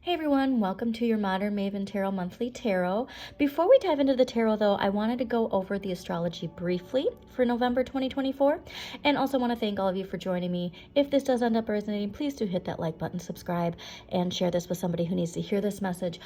Hey everyone, welcome to your Modern Maven Tarot Monthly Tarot. Before we dive into the tarot though, I wanted to go over the astrology briefly for November 2024 and also want to thank all of you for joining me. If this does end up resonating, please do hit that like button, subscribe, and share this with somebody who needs to hear this message.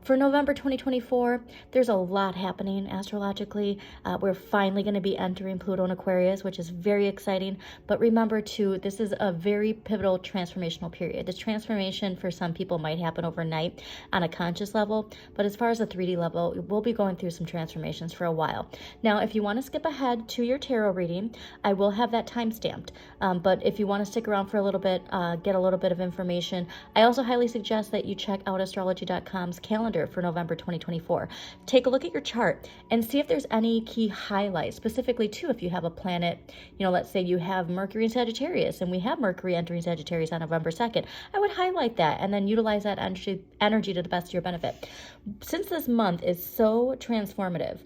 For November 2024, there's a lot happening astrologically. We're finally going to be entering Pluto and Aquarius, which is very exciting, but remember too, this is a very pivotal transformational period. This transformation for some people might happen overnight on a conscious level, but as far as the 3D level, we'll be going through some transformations for a while. Now, if you want to skip ahead to your tarot reading, I will have that time stamped, but if you want to stick around for a little bit, get a little bit of information, I also highly suggest that you check out astrology.com's calendar for November 2024. Take a look at your chart and see if there's any key highlights, specifically too if you have a planet, let's say you have Mercury in Sagittarius, and we have Mercury entering Sagittarius on November 2nd. I would highlight that and then utilize that energy to the best of your benefit. Since this month is so transformative,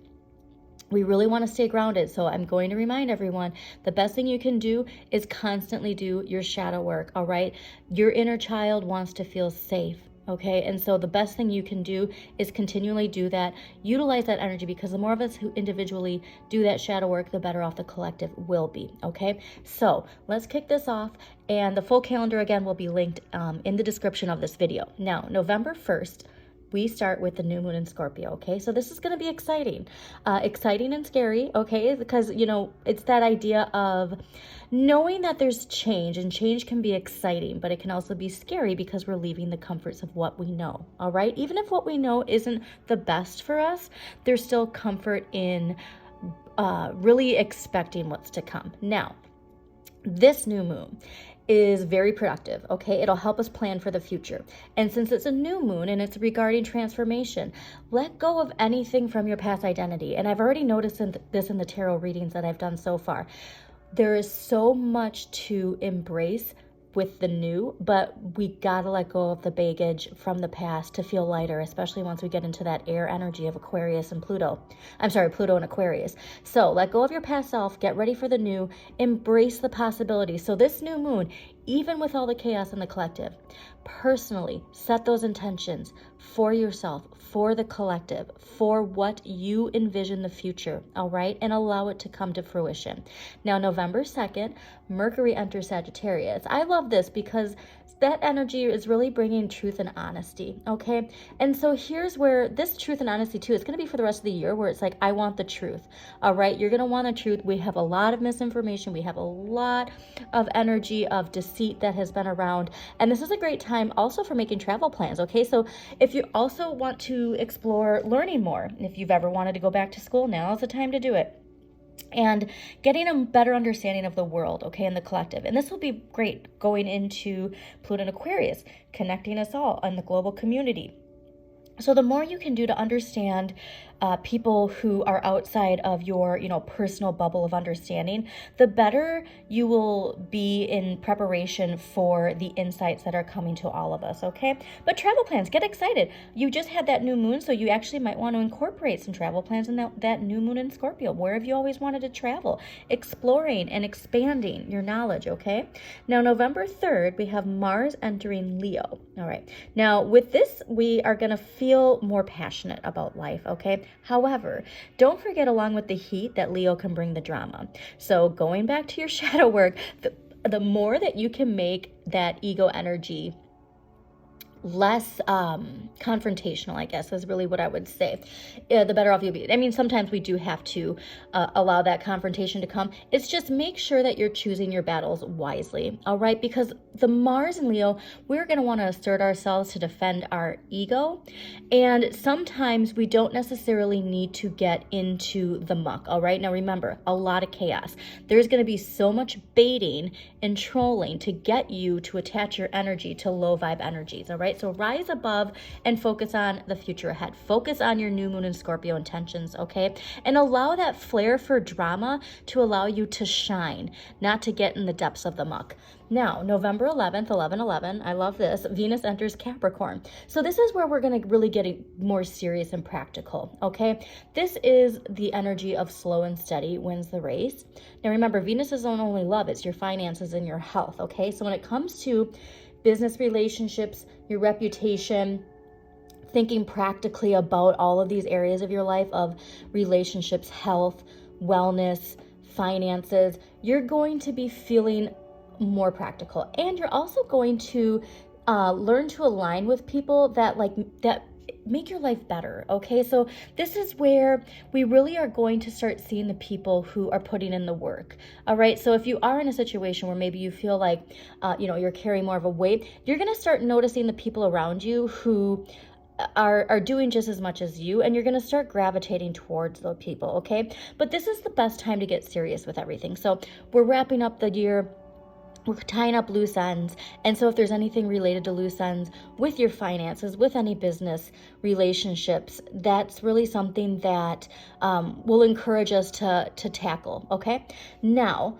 we really want to stay grounded. So I'm going to remind everyone, the best thing you can do is constantly do your shadow work, all right? Your inner child wants to feel safe. Okay, and so the best thing you can do is continually do that, utilize that energy, because the more of us who individually do that shadow work, the better off the collective will be. Okay, so let's kick this off, and the full calendar again will be linked in the description of this video. Now, November 1st, we start with the new moon in Scorpio, okay? So this is going to be exciting and scary, okay? Because, it's that idea of knowing that there's change, and change can be exciting, but it can also be scary because we're leaving the comforts of what we know, all right? Even if what we know isn't the best for us, there's still comfort in really expecting what's to come. Now, this new moon is very productive, okay? It'll help us plan for the future. And since it's a new moon and it's regarding transformation, let go of anything from your past identity. And I've already noticed this in the tarot readings that I've done so far. There is so much to embrace with the new, but we gotta let go of the baggage from the past to feel lighter, especially once we get into that air energy of Aquarius and Pluto. Pluto and Aquarius. So let go of your past self, get ready for the new, embrace the possibilities. So this new moon, even with all the chaos in the collective, personally set those intentions for yourself, for the collective, for what you envision the future, all right? And allow it to come to fruition. Now, November 2nd, Mercury enters Sagittarius. I love this because that energy is really bringing truth and honesty, okay? And so here's where this truth and honesty too, it's going to be for the rest of the year, where it's like, I want the truth, all right? You're going to want the truth. We have a lot of misinformation. We have a lot of energy of deceit that has been around. And this is a great time also for making travel plans, okay? So if you also want to explore learning more, if you've ever wanted to go back to school, now is the time to do it. And getting a better understanding of the world, okay, and the collective. And this will be great going into Pluto and Aquarius, connecting us all in the global community. So the more you can do to understand people who are outside of your, personal bubble of understanding, the better you will be in preparation for the insights that are coming to all of us, okay? But travel plans, get excited. You just had that new moon, so you actually might want to incorporate some travel plans in that new moon in Scorpio. Where have you always wanted to travel? Exploring and expanding your knowledge, okay? Now, November 3rd, we have Mars entering Leo. All right. Now, with this, we are going to feel more passionate about life, okay? However, don't forget, along with the heat, that Leo can bring the drama. So going back to your shadow work, the more that you can make that ego energy less confrontational, I guess, is really what I would say, the better off you'll be. I mean, sometimes we do have to allow that confrontation to come. It's just make sure that you're choosing your battles wisely, all right? Because the Mars and Leo, we're going to want to assert ourselves to defend our ego. And sometimes we don't necessarily need to get into the muck, all right? Now, remember, a lot of chaos. There's going to be so much baiting and trolling to get you to attach your energy to low vibe energies, all right? So rise above and focus on the future ahead. Focus on your new moon in Scorpio intentions, okay? And allow that flair for drama to allow you to shine, not to get in the depths of the muck. Now, November 11th, 11/11, I love this, Venus enters Capricorn. So this is where we're going to really get more serious and practical, okay? This is the energy of slow and steady wins the race. Now remember, Venus isn't only love, it's your finances and your health, okay? So when it comes to business relationships, your reputation, thinking practically about all of these areas of your life of relationships, health, wellness, finances. You're going to be feeling more practical, and you're also going to learn to align with people that make your life better. Okay, so this is where we really are going to start seeing the people who are putting in the work. All right, so if you are in a situation where maybe you feel like you're carrying more of a weight, you're going to start noticing the people around you who are doing just as much as you, and you're going to start gravitating towards those people. Okay, but this is the best time to get serious with everything. So we're wrapping up the year, we're tying up loose ends. And so if there's anything related to loose ends with your finances, with any business relationships, that's really something that will encourage us to tackle. Okay, now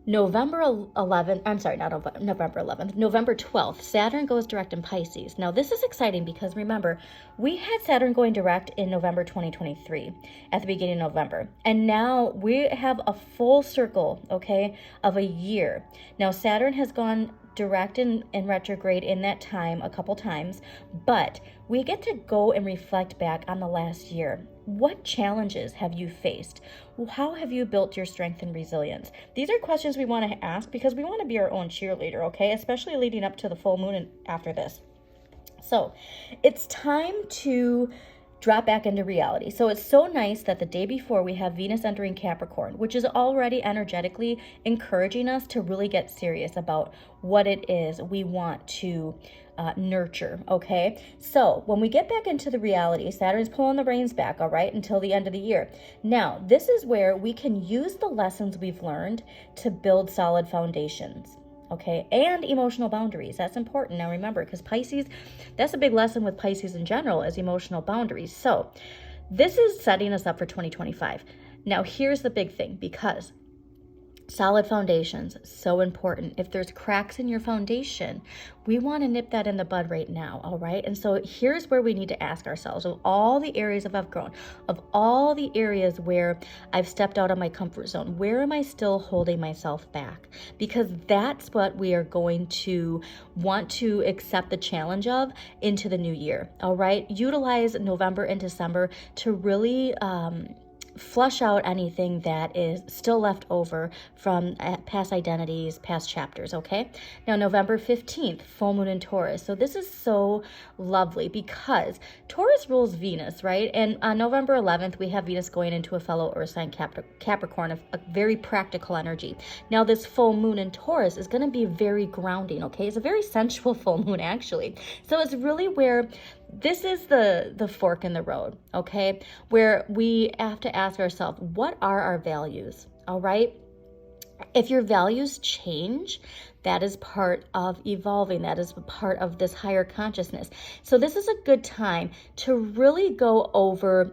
November 11th, I'm sorry, not November 11th, November 12th, Saturn goes direct in Pisces. Now, this is exciting because remember, we had Saturn going direct in November 2023 at the beginning of November. And now we have a full circle, okay, of a year. Now, Saturn has gone direct and retrograde in that time a couple times, but we get to go and reflect back on the last year. What challenges have you faced? How have you built your strength and resilience? These are questions we want to ask because we want to be our own cheerleader, okay? Especially leading up to the full moon and after this. So it's time to drop back into reality. So it's so nice that the day before we have Venus entering Capricorn, which is already energetically encouraging us to really get serious about what it is we want to nurture, okay? So when we get back into the reality, Saturn's pulling the reins back, all right, until the end of the year. Now, this is where we can use the lessons we've learned to build solid foundations. Okay, and emotional boundaries. That's important. Now remember, because Pisces, that's a big lesson with Pisces in general, is emotional boundaries. So this is setting us up for 2025. Now here's the big thing, because solid foundations, so important. If there's cracks in your foundation, we want to nip that in the bud right now, all right? And so here's where we need to ask ourselves, of all the areas I've grown, of all the areas where I've stepped out of my comfort zone, where am I still holding myself back? Because that's what we are going to want to accept the challenge of into the new year, all right? Utilize November and December to really flush out anything that is still left over from past identities, past chapters, okay? Now, November 15th, full moon in Taurus. So this is so lovely because Taurus rules Venus, right? And on November 11th, we have Venus going into a fellow Earth sign, Capricorn, a very practical energy. Now, this full moon in Taurus is going to be very grounding, okay? It's a very sensual full moon, actually. So it's really where this is the fork in the road, okay? Where we have to ask ourselves, what are our values, all right? If your values change, that is part of evolving. That is part of this higher consciousness. So this is a good time to really go over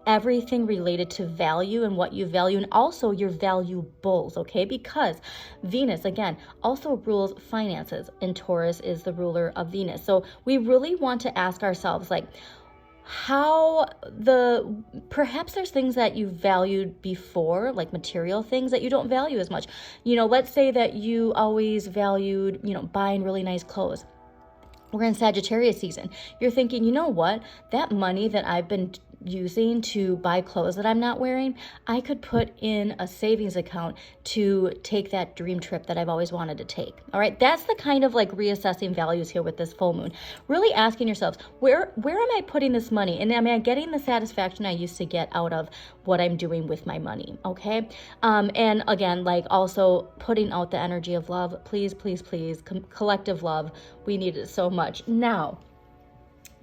everything related to value and what you value, and also your valuables, okay? Because Venus, again, also rules finances, and Taurus is the ruler of Venus. So we really want to ask ourselves, like, perhaps there's things that you valued before, like material things that you don't value as much. Let's say that you always valued, buying really nice clothes. We're in Sagittarius season. You're thinking, you know what? That money that I've been using to buy clothes that I'm not wearing, I could put in a savings account to take that dream trip that I've always wanted to take. All right, that's the kind of like reassessing values here with this full moon. Really asking yourselves, where am I putting this money? And am I getting the satisfaction I used to get out of what I'm doing with my money? Okay, and again, like also putting out the energy of love. Please, please, please, collective love. We need it so much. Now,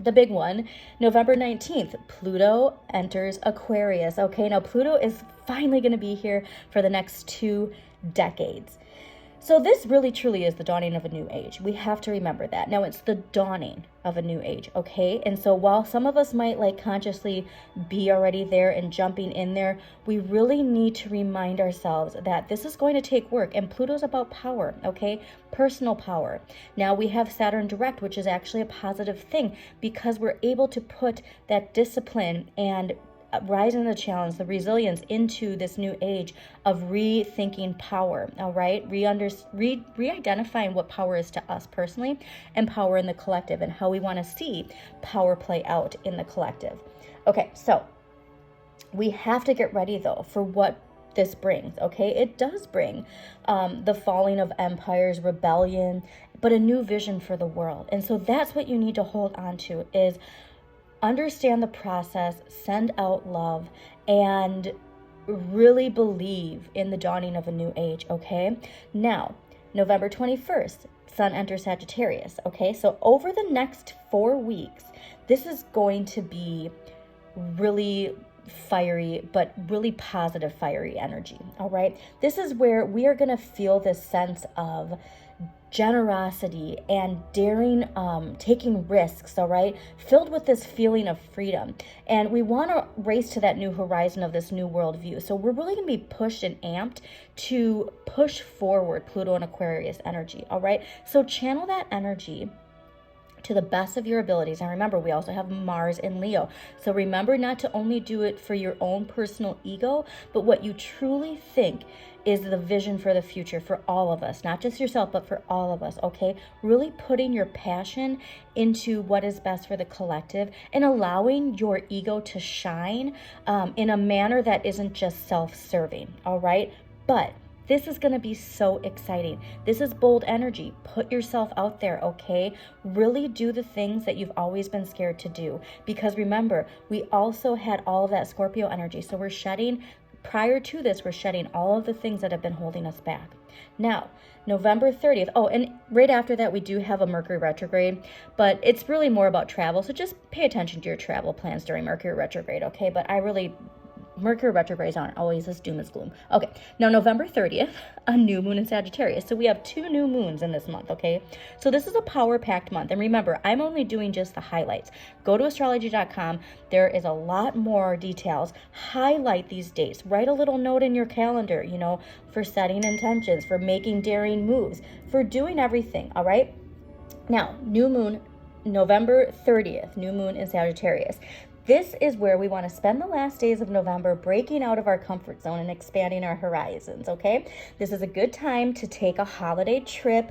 the big one, November 19th, Pluto enters Aquarius. Okay, now Pluto is finally going to be here for the next 2 decades. So this really truly is the dawning of a new age. We have to remember that. Now it's the dawning of a new age, okay? And so while some of us might like consciously be already there and jumping in there, we really need to remind ourselves that this is going to take work, and Pluto's about power, okay? Personal power. Now we have Saturn direct, which is actually a positive thing because we're able to put that discipline and rise in the challenge, the resilience into this new age of rethinking power, all right? Re-identifying what power is to us personally and power in the collective and how we want to see power play out in the collective. Okay, so we have to get ready though for what this brings, okay? It does bring the falling of empires, rebellion, but a new vision for the world. And so that's what you need to hold on to, is understand the process, send out love, and really believe in the dawning of a new age, okay? Now, November 21st, Sun enters Sagittarius, okay? So over the next 4 weeks, this is going to be really fiery, but really positive fiery energy, all right? This is where we are going to feel this sense of generosity and daring, taking risks, all right, filled with this feeling of freedom. And we want to race to that new horizon of this new worldview. So we're really going to be pushed and amped to push forward Pluto and Aquarius energy, all right? So channel that energy to the best of your abilities. And remember, we also have Mars in Leo. So remember not to only do it for your own personal ego, but what you truly think is the vision for the future for all of us, not just yourself, but for all of us, okay? Really putting your passion into what is best for the collective and allowing your ego to shine in a manner that isn't just self-serving, all right? But this is going to be so exciting. This is bold energy. Put yourself out there, okay? Really do the things that you've always been scared to do. Because remember, we also had all of that Scorpio energy. So we're shedding, prior to this, we're shedding all of the things that have been holding us back. Now, November 30th. Oh, and right after that, we do have a Mercury retrograde, but it's really more about travel. So just pay attention to your travel plans during Mercury retrograde, okay? But Mercury retrogrades aren't always this doom and gloom. Okay, now November 30th, a new moon in Sagittarius. So we have 2 new moons in this month, okay? So this is a power-packed month. And remember, I'm only doing just the highlights. Go to astrology.com. There is a lot more details. Highlight these dates. Write a little note in your calendar, for setting intentions, for making daring moves, for doing everything, all right? Now, new moon, November 30th, new moon in Sagittarius. This is where we want to spend the last days of November breaking out of our comfort zone and expanding our horizons, okay? This is a good time to take a holiday trip.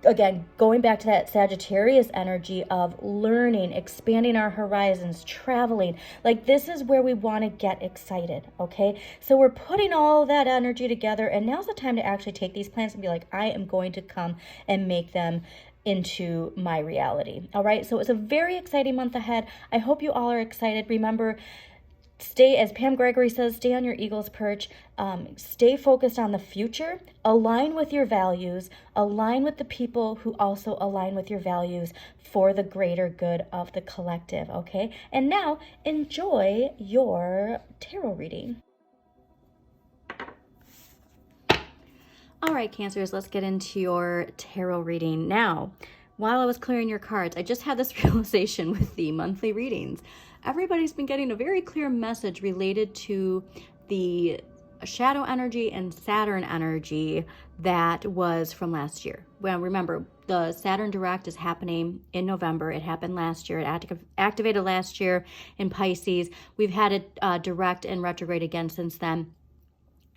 Again, going back to that Sagittarius energy of learning, expanding our horizons, traveling. Like, this is where we want to get excited, okay? So we're putting all that energy together, and now's the time to actually take these plans and be like, I am going to come and make them into my reality. All right. So it's a very exciting month ahead. I hope you all are excited. Remember, stay, as Pam Gregory says, stay on your eagle's perch. Stay focused on the future. Align with your values. Align with the people who also align with your values for the greater good of the collective. Okay. And now enjoy your tarot reading. All right, Cancers, let's get into your tarot reading. Now, while I was clearing your cards, I just had this realization with the monthly readings. Everybody's been getting a very clear message related to the shadow energy and Saturn energy that was from last year. Well, remember, the Saturn direct is happening in November. It happened last year. It activated last year in Pisces. We've had it direct and retrograde again since then.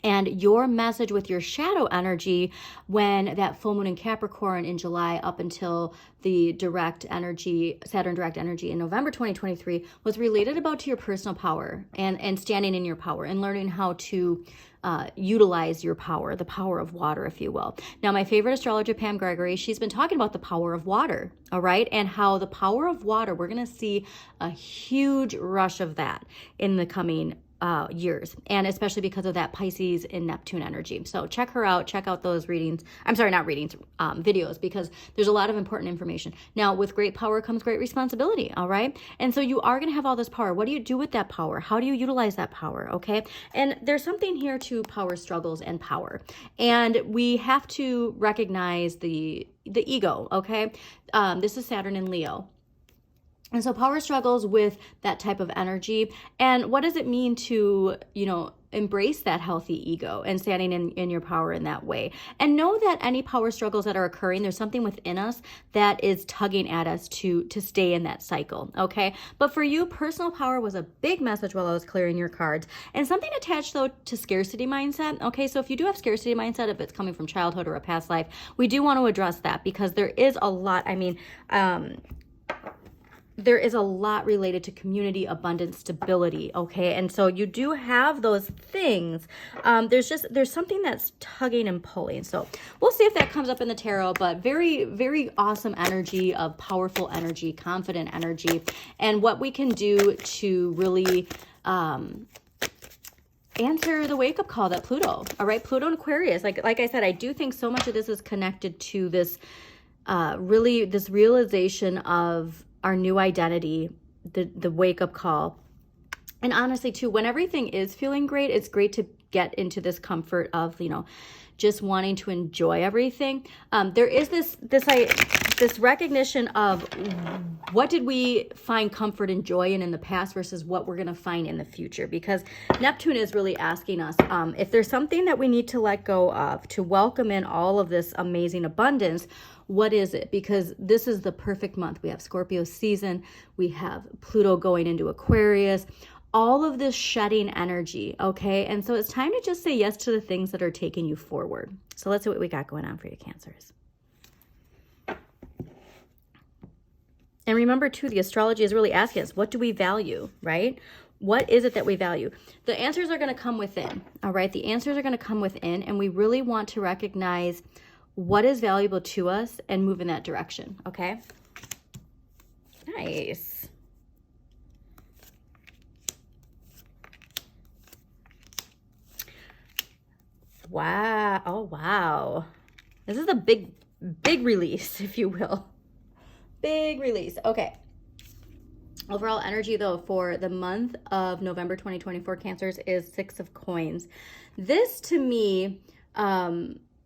And your message with your shadow energy, when that full moon in Capricorn in July up until the direct energy, Saturn direct energy in November 2023, was related about to your personal power and standing in your power and learning how to utilize your power, the power of water, if you will. Now, my favorite astrologer, Pam Gregory, she's been talking about the power of water, all right? And how the power of water, we're going to see a huge rush of that in the coming years, and especially because of that Pisces and Neptune energy. So check her out, check out those readings. I'm sorry, not readings, videos, because there's a lot of important information. Now, with great power comes great responsibility, all right? And so you are going to have all this power. What do you do with that power? How do you utilize that power, okay? And there's something here to power struggles and power. And we have to recognize the ego, okay? This is Saturn in Leo. And so power struggles with that type of energy. And what does it mean to, embrace that healthy ego and standing in your power in that way? And know that any power struggles that are occurring, there's something within us that is tugging at us to stay in that cycle, okay? But for you, personal power was a big message while I was clearing your cards. And something attached, though, to scarcity mindset, okay? So if you do have scarcity mindset, if it's coming from childhood or a past life, we do want to address that, because there is a lot, there is a lot related to community, abundance, stability, okay? And so you do have those things. There's something that's tugging and pulling. So we'll see if that comes up in the tarot, but very, very awesome energy of powerful energy, confident energy, and what we can do to really answer the wake-up call that Pluto, all right? Pluto and Aquarius, like I said, I do think so much of this is connected to this, really this realization of our new identity, the wake-up call. And honestly, too, when everything is feeling great, it's great to get into this comfort of, just wanting to enjoy everything. There is this recognition of what did we find comfort and joy in the past versus what we're going to find in the future, because Neptune is really asking us if there's something that we need to let go of to welcome in all of this amazing abundance. What is it? Because this is the perfect month. We have Scorpio season. We have Pluto going into Aquarius. All of this shedding energy, okay? And so it's time to just say yes to the things that are taking you forward. So let's see what we got going on for you, Cancers. And remember, too, the astrology is really asking us, what do we value, right? What is it that we value? The answers are going to come within, all right? The answers are going to come within, and we really want to recognize what is valuable to us and move in that direction, okay? Nice. Wow. Oh, wow. This is a big release, if you will. Big release. Okay. Overall energy, though, for the month of November 2024, Cancers, is 6 of Coins. This, to me,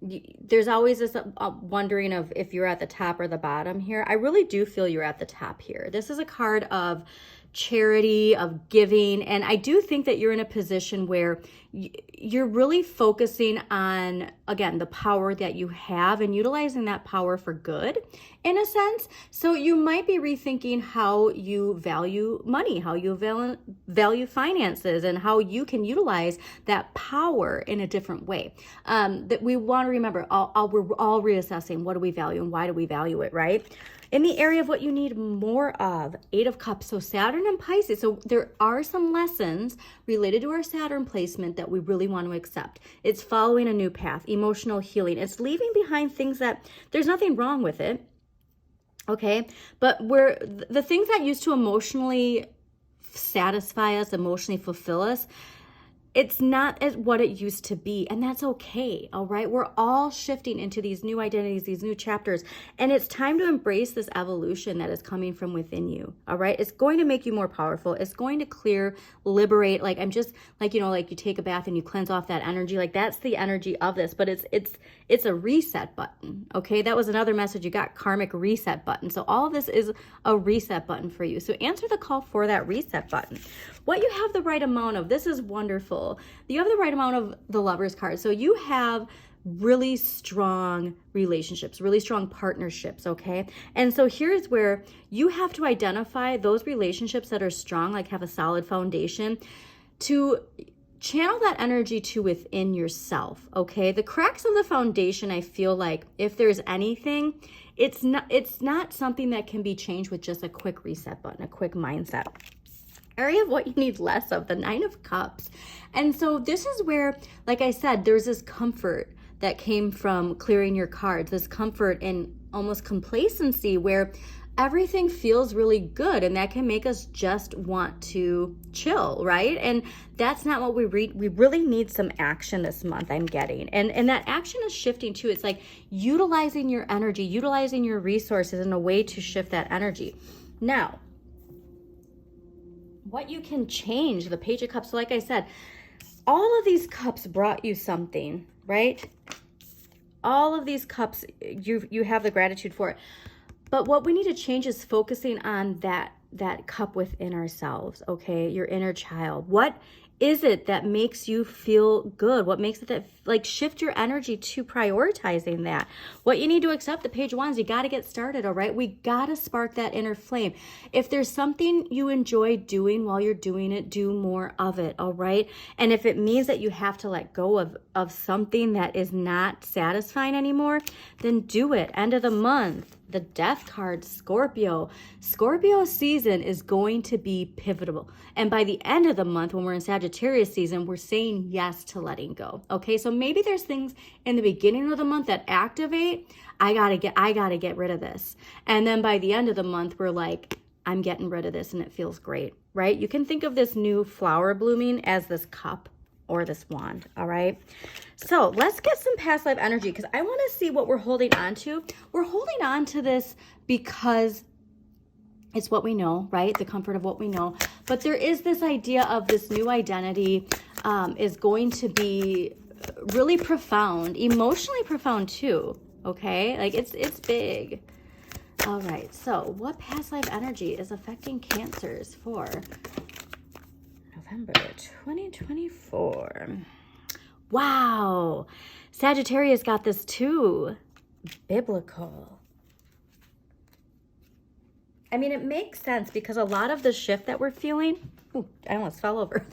there's always this wondering of if you're at the top or the bottom here. I really do feel you're at the top here. This is a card of charity, of giving, and I do think that you're in a position where you're really focusing on, again, the power that you have and utilizing that power for good, in a sense. So you might be rethinking how you value money, how you value finances, and how you can utilize that power in a different way. That we want to remember, we're all reassessing what do we value and why do we value it, right? In the area of what you need more of, 8 of Cups, so Saturn and Pisces. So there are some lessons related to our Saturn placement that we really want to accept. It's following a new path, emotional healing. It's leaving behind things that there's nothing wrong with it, okay? But the things that used to emotionally satisfy us, emotionally fulfill us, it's not as what it used to be, and that's okay, all right? We're all shifting into these new identities, these new chapters, and it's time to embrace this evolution that is coming from within you, all right? It's going to make you more powerful. It's going to clear, liberate, like I'm just, like, like you take a bath and you cleanse off that energy, like that's the energy of this, but it's a reset button, okay? That was another message you got, karmic reset button. So all of this is a reset button for you. So answer the call for that reset button. What you have the right amount of, this is wonderful. You have the right amount of the Lovers card. So you have really strong relationships, really strong partnerships, okay? And so here's where you have to identify those relationships that are strong, like have a solid foundation, to channel that energy to within yourself, okay? The cracks of the foundation, I feel like, if there's anything, it's not something that can be changed with just a quick reset button, a quick mindset. Area of what you need less of, the 9 of Cups. And so this is where, like I said, there's this comfort that came from clearing your cards, this comfort and almost complacency where everything feels really good, and that can make us just want to chill, right? And that's not what we really need some action this month, I'm getting. And that action is shifting too. It's like utilizing your energy, utilizing your resources in a way to shift that energy. Now, what you can change, the Page of Cups. So like I said, all of these cups brought you something, right? All of these cups, you have the gratitude for it. But what we need to change is focusing on that that cup within ourselves, okay? Your inner child. What is it that makes you feel good? What makes it that, like, shift your energy to prioritizing that? What you need to accept, the page ones, you got to get started, all right? We got to spark that inner flame. If there's something you enjoy doing while you're doing it, do more of it, all right? And if it means that you have to let go of something that is not satisfying anymore, then do it. End of the month. The death card, Scorpio. Scorpio season is going to be pivotal. And by the end of the month, when we're in Sagittarius season, we're saying yes to letting go. Okay, so maybe there's things in the beginning of the month that activate. I gotta get rid of this. And then by the end of the month, we're like, I'm getting rid of this and it feels great, right? You can think of this new flower blooming as this cup or this wand, all right? So let's get some past life energy because I want to see what we're holding on to. We're holding on to this because it's what we know, right? The comfort of what we know. But there is this idea of this new identity is going to be really profound, emotionally profound too, okay? Like it's big. All right, so what past life energy is affecting Cancers for November 2024? Wow, Sagittarius got this too. Biblical. I mean, it makes sense because a lot of the shift that we're feeling, ooh, I almost fell over.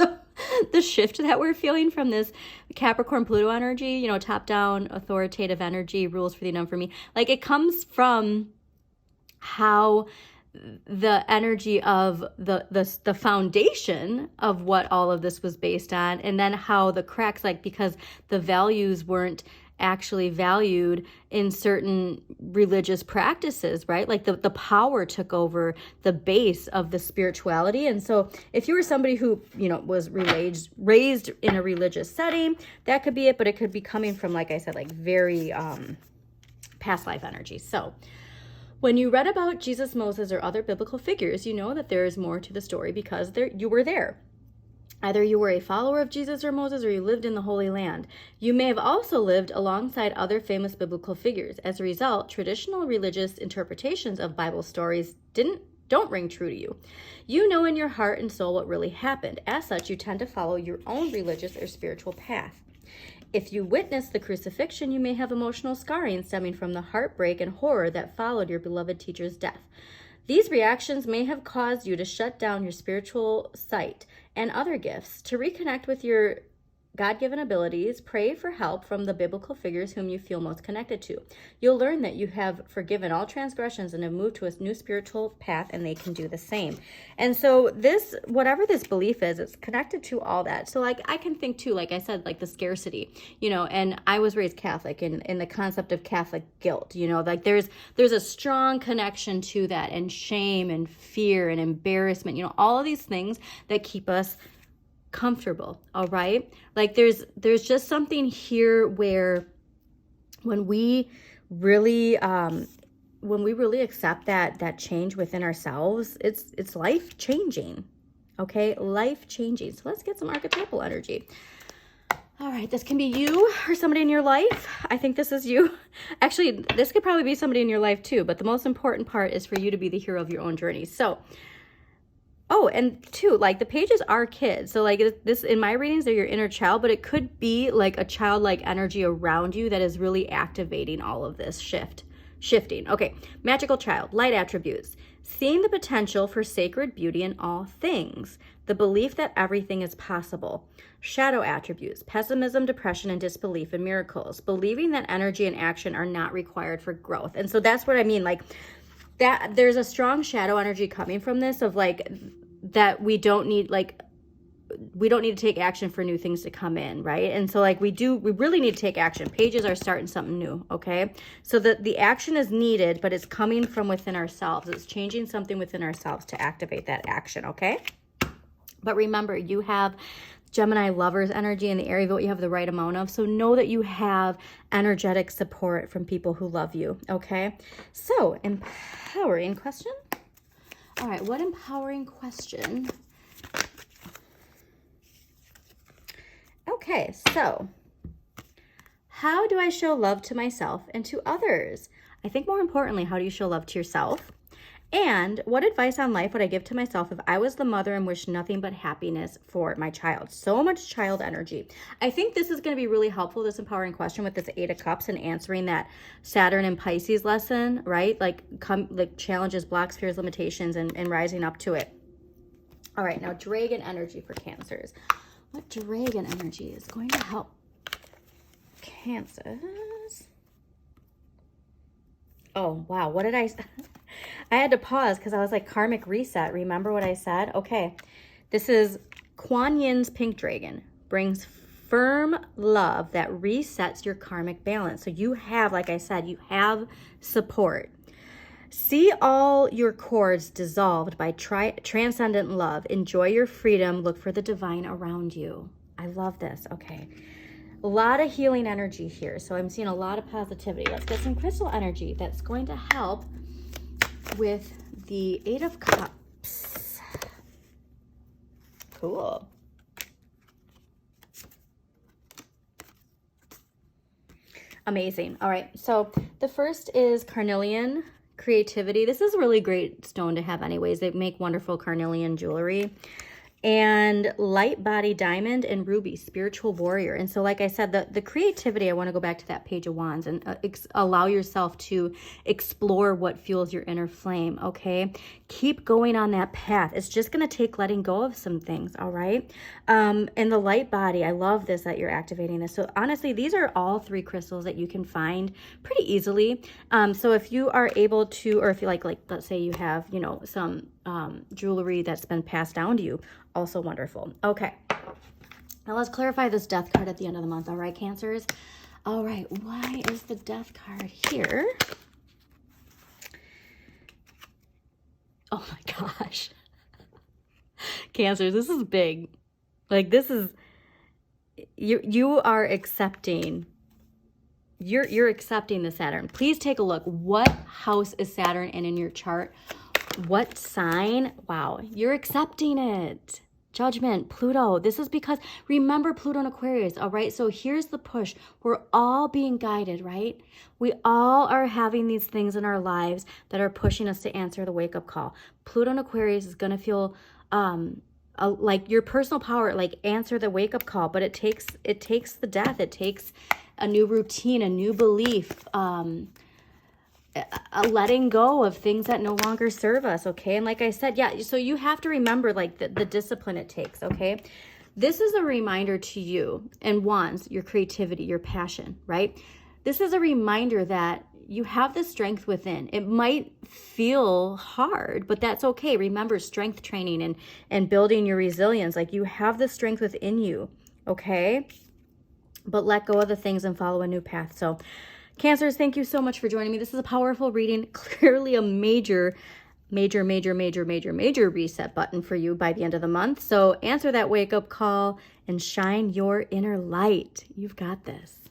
The shift that we're feeling from this Capricorn Pluto energy, you know, top down authoritative energy, rules for thee, none for me. Like it comes from how the energy of the foundation of what all of this was based on, and then how the cracks, like because the values weren't actually valued in certain religious practices, right? Like the power took over the base of the spirituality. And so if you were somebody who, you know, was raised in a religious setting, that could be it, but it could be coming from, like I said, like very past life energy. So when you read about Jesus, Moses, or other biblical figures, you know that there is more to the story because you were there. Either you were a follower of Jesus or Moses, or you lived in the Holy Land. You may have also lived alongside other famous biblical figures. As a result, traditional religious interpretations of Bible stories don't ring true to you. You know in your heart and soul what really happened. As such, you tend to follow your own religious or spiritual path. If you witnessed the crucifixion, you may have emotional scarring stemming from the heartbreak and horror that followed your beloved teacher's death. These reactions may have caused you to shut down your spiritual sight and other gifts. To reconnect with your God-given abilities, pray for help from the biblical figures whom you feel most connected to. You'll learn that you have forgiven all transgressions and have moved to a new spiritual path, and they can do the same. And so this, whatever this belief is, it's connected to all that. So like I can think too, like I said, like the scarcity, you know, and I was raised Catholic, in the concept of Catholic guilt, you know, like there's a strong connection to that, and shame and fear and embarrassment, you know, all of these things that keep us comfortable, all right? Like there's just something here where when we really accept that change within ourselves, it's life changing, okay? Life changing. So let's get some archetypal energy. All right, this can be you or somebody in your life. I think this is you. Actually, this could probably be somebody in your life too, but the most important part is for you to be the hero of your own journey. So oh, and two, like the pages are kids. So like this, in my readings, they're your inner child, but it could be like a childlike energy around you that is really activating all of this shifting. Okay, magical child, light attributes, seeing the potential for sacred beauty in all things, the belief that everything is possible. Shadow attributes, pessimism, depression, and disbelief in miracles, believing that energy and action are not required for growth. And so that's what I mean, like that there's a strong shadow energy coming from this of like that we don't need to take action for new things to come in, right? And so like we really need to take action. Pages are starting something new, okay? So the action is needed, but it's coming from within ourselves. It's changing something within ourselves to activate that action, okay? But remember, you have Gemini lovers energy in the area of what you have the right amount of. So know that you have energetic support from people who love you, okay? So empowering question. All right, what empowering question? Okay, so how do I show love to myself and to others? I think more importantly, how do you show love to yourself? And what advice on life would I give to myself if I was the mother and wished nothing but happiness for my child? So much child energy. I think this is going to be really helpful, this empowering question with this 8 of Cups and answering that Saturn and Pisces lesson, right? Like challenges, blocks, fears, limitations, and rising up to it. All right, now dragon energy for Cancers. What dragon energy is going to help Cancers? Oh, wow. What did I had to pause because I was like, karmic reset. Remember what I said? Okay. This is Kuan Yin's pink dragon. Brings firm love that resets your karmic balance. So you have, like I said, you have support. See all your cords dissolved by transcendent love. Enjoy your freedom. Look for the divine around you. I love this. Okay. A lot of healing energy here. So I'm seeing a lot of positivity. Let's get some crystal energy that's going to help with the 8 of Cups. Cool. Amazing. All right. So the first is carnelian creativity. This is a really great stone to have anyways. They make wonderful carnelian jewelry. And light body diamond and ruby, spiritual warrior. And so like I said, the creativity, I want to go back to that Page of Wands and allow yourself to explore what fuels your inner flame, okay? Keep going on that path. It's just going to take letting go of some things, all right? And the light body, I love this that you're activating this. So honestly, these are all 3 crystals that you can find pretty easily. So if you are able to, or if you like let's say you have, you know, some jewelry that's been passed down to you, also wonderful. Okay, now let's clarify this death card at the end of the month. All right, Cancers. All right, why is the death card here? Oh my gosh. Cancers, this is big. Like this is, you are accepting, you're accepting the Saturn. Please take a look. What house is Saturn in your chart? What sign? Wow, you're accepting it. Judgment, Pluto. This is because, remember Pluto and Aquarius, all right? So here's the push. We're all being guided, right? We all are having these things in our lives that are pushing us to answer the wake-up call. Pluto and Aquarius is going to feel like your personal power, like answer the wake-up call, but it takes the death. It takes a new routine, a new belief, a letting go of things that no longer serve us, okay? And like I said, yeah, so you have to remember like the discipline it takes, okay? This is a reminder to you, and Wands, your creativity, your passion, right? This is a reminder that you have the strength within. It might feel hard, but that's okay. Remember strength training and building your resilience. Like you have the strength within you, okay? But let go of the things and follow a new path. So Cancers, thank you so much for joining me. This is a powerful reading, clearly a major reset button for you by the end of the month. So answer that wake-up call and shine your inner light. You've got this.